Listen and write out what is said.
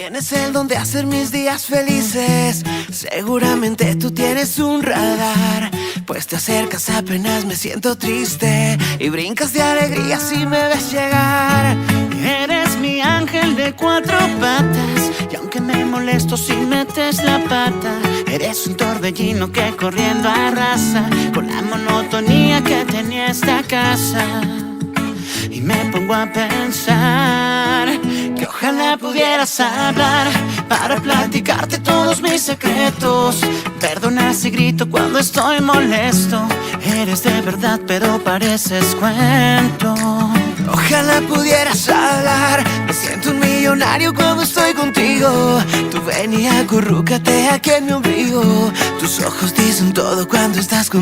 Tienes el don de hacer mis días felices. Seguramente tú tienes un radar, pues te acercas apenas me siento triste y brincas de alegría si me ves llegar. Eres mi ángel de cuatro patas, y aunque me molesto si metes la pata, eres un torbellino que corriendo arrasa con la monotonía que tenía esta casa. Y me pongo a pensar que ojalá pudieras hablar para platicarte todos mis secretos. Perdona si grito cuando estoy molesto, eres de verdad pero pareces cuento. Ojalá pudieras hablar, me siento un millonario cuando estoy contigo. Tú ven y acurrúcate aquí en mi ombligo, tus ojos dicen todo cuando estás conmigo.